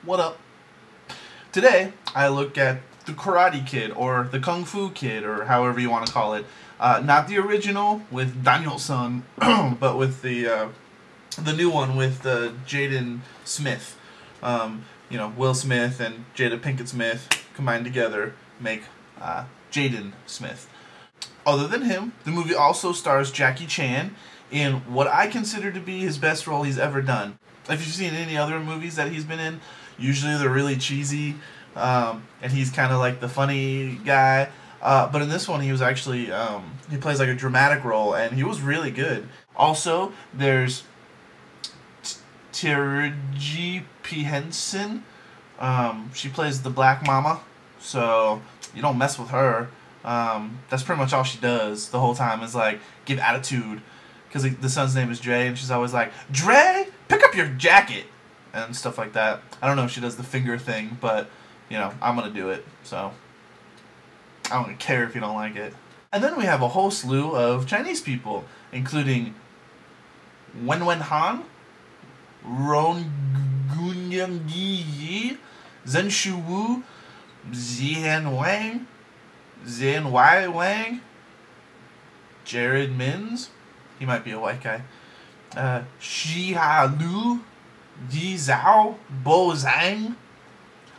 What up? Today, I look at the Karate Kid, or the Kung Fu Kid, or however you want to call it. Not the original with Daniel-san, but with the new one with Jaden Smith. Will Smith and Jada Pinkett Smith combined together make Jaden Smith. Other than him, the movie also stars Jackie Chan in what I consider to be his best role he's ever done. If you've seen any other movies that he's been in, usually they're really cheesy, and he's kind of like the funny guy. But in this one, he was actually, he plays like a dramatic role, and he was really good. Also, there's Taraji P. Henson. She plays the Black Mama, so you don't mess with her. That's pretty much all she does the whole time is like give attitude, because the son's name is Dre, and she's always like, Dre, pick up your jacket, and stuff like that. I don't know if she does the finger thing, but I'm gonna do it, so I don't care if you don't like it. And then we have a whole slew of Chinese people, including Wen Han, Ron Gunyang Yi, Zhen Shu Wu, Zian Wang, Zan Wai Wang, Jared Mins, he might be a white guy, Shi Ha Lu, Yi Zhao, Bo Zhang.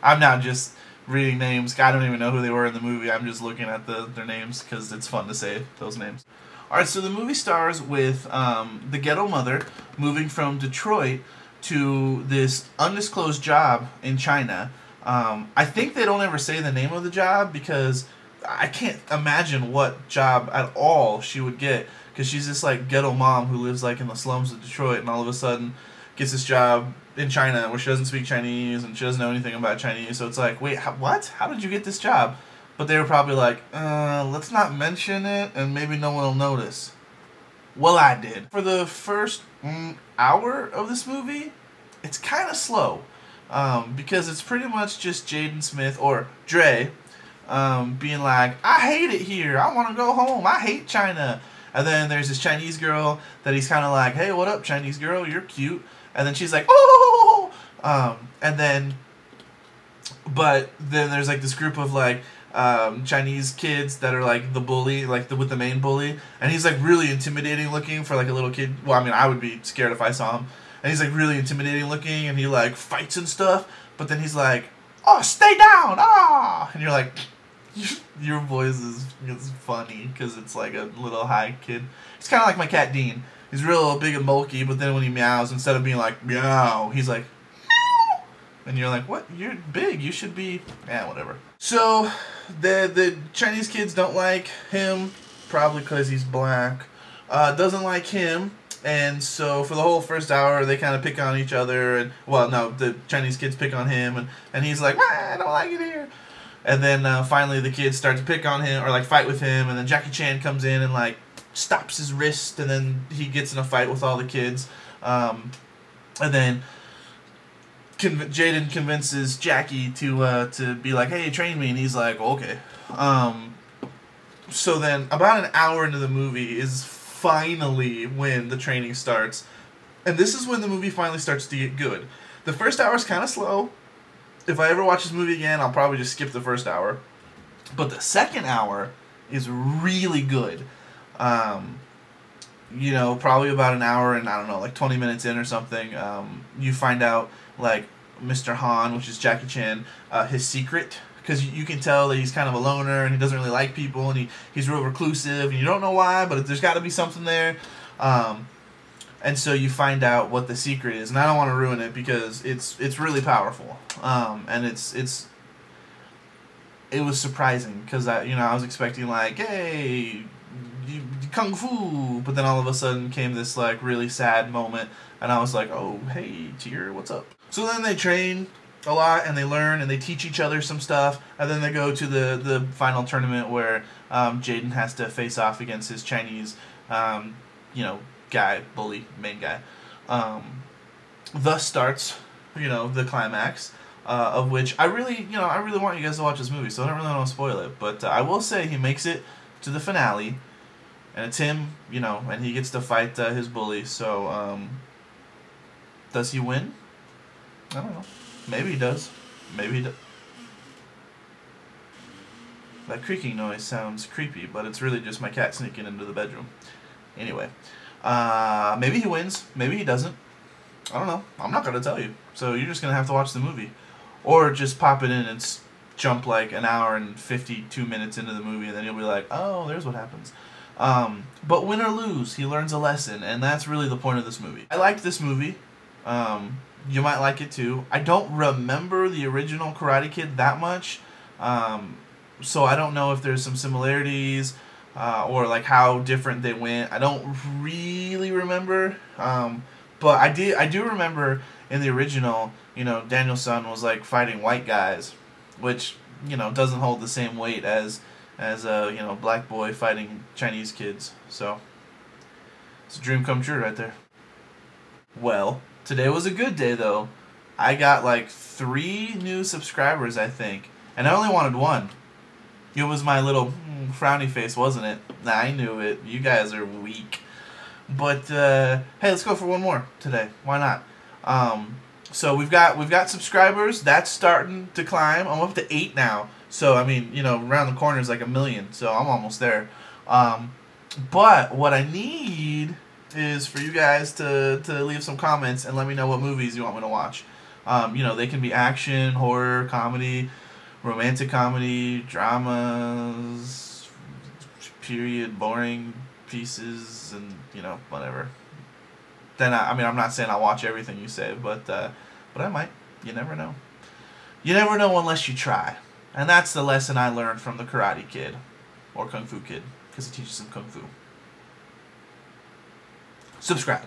I'm not just reading names. I don't even know who they were in the movie. I'm just looking at their names because it's fun to say those names. Alright, so the movie stars with the ghetto mother moving from Detroit to this undisclosed job in China. I think they don't ever say the name of the job because I can't imagine what job at all she would get, because she's this like ghetto mom who lives like in the slums of Detroit, and all of a sudden gets this job in China where she doesn't speak Chinese and she doesn't know anything about Chinese. So it's like, wait, what? How did you get this job? But they were probably like, let's not mention it and maybe no one will notice. Well, I did. For the first hour of this movie, it's kind of slow, because it's pretty much just Jaden Smith, or Dre, being like, I hate it here, I want to go home, I hate China. And then there's this Chinese girl that he's kind of like, hey, what up, Chinese girl, you're cute. And then she's like, oh, but then there's like this group of like Chinese kids that are like the bully, like with the main bully, and he's like really intimidating looking for like a little kid. Well, I mean, I would be scared if I saw him. And he's like really intimidating looking, and he like fights and stuff. But then he's like, oh, stay down, ah! And you're like, your voice is funny because it's like a little high kid. It's kind of like my cat Dean. He's real big and bulky, but then when he meows, instead of being like meow, he's like meow. And you're like, what? You're big. You should be. Yeah, whatever. So the Chinese kids don't like him, probably because he's black. Doesn't like him. And so for the whole first hour, they kind of pick on each other. And well, no, the Chinese kids pick on him, and he's like, I don't like it here. And then finally the kids start to pick on him, or like fight with him. And then Jackie Chan comes in and like stops his wrist, and then he gets in a fight with all the kids. And then Jaden convinces Jackie to be like, hey, train me. And he's like, okay. So then about an hour into the movie is finally when the training starts, and this is when the movie finally starts to get good. The first hour is kind of slow. If I ever watch this movie again, I'll probably just skip the first hour, but the second hour is really good. Probably about an hour and I don't know, like 20 minutes in or something, you find out like Mr. Han, which is Jackie Chan, his secret. Because you can tell that he's kind of a loner and he doesn't really like people, and he's real reclusive, and you don't know why, but there's got to be something there. And so you find out what the secret is, and I don't want to ruin it because it's really powerful. And it was surprising because I was expecting like, hey, kung fu, but then all of a sudden came this like really sad moment, and I was like, oh hey Tyr, what's up? So then they train a lot, and they learn, and they teach each other some stuff, and then they go to the final tournament where Jaden has to face off against his Chinese, guy, bully, main guy. Thus starts, the climax, of which I really want you guys to watch this movie, so I don't really want to spoil it, but I will say he makes it to the finale, and it's him, and he gets to fight his bully, so, does he win? I don't know. Maybe he does. Maybe he does. That creaking noise sounds creepy, but it's really just my cat sneaking into the bedroom. Anyway, maybe he wins. Maybe he doesn't. I don't know. I'm not going to tell you. So you're just going to have to watch the movie. Or just pop it in and jump like an hour and 52 minutes into the movie, and then you'll be like, oh, there's what happens. But win or lose, he learns a lesson, and that's really the point of this movie. I liked this movie. You might like it too. I don't remember the original Karate Kid that much. So I don't know if there's some similarities or like how different they went. I don't really remember. But I do remember in the original, you know, Daniel's son was like fighting white guys, which, you know, doesn't hold the same weight as a, you know, black boy fighting Chinese kids. So it's a dream come true right there. Well, today was a good day though. I got like 3 new subscribers, I think, and I only wanted 1. It was my little frowny face, wasn't it? Nah, I knew it. You guys are weak. But hey, let's go for 1 more today. Why not? So we've got subscribers. That's starting to climb. I'm up to 8 now. So I mean, you know, around the corner is like 1 million. So I'm almost there. But what I need is for you guys to leave some comments and let me know what movies you want me to watch. You know, they can be action, horror, comedy, romantic comedy, dramas, period, boring pieces, and, you know, whatever. Then I mean, I'm not saying I'll watch everything you say, but I might. You never know. You never know unless you try. And that's the lesson I learned from the Karate Kid, or Kung Fu Kid, because it teaches them Kung Fu. Subscribe.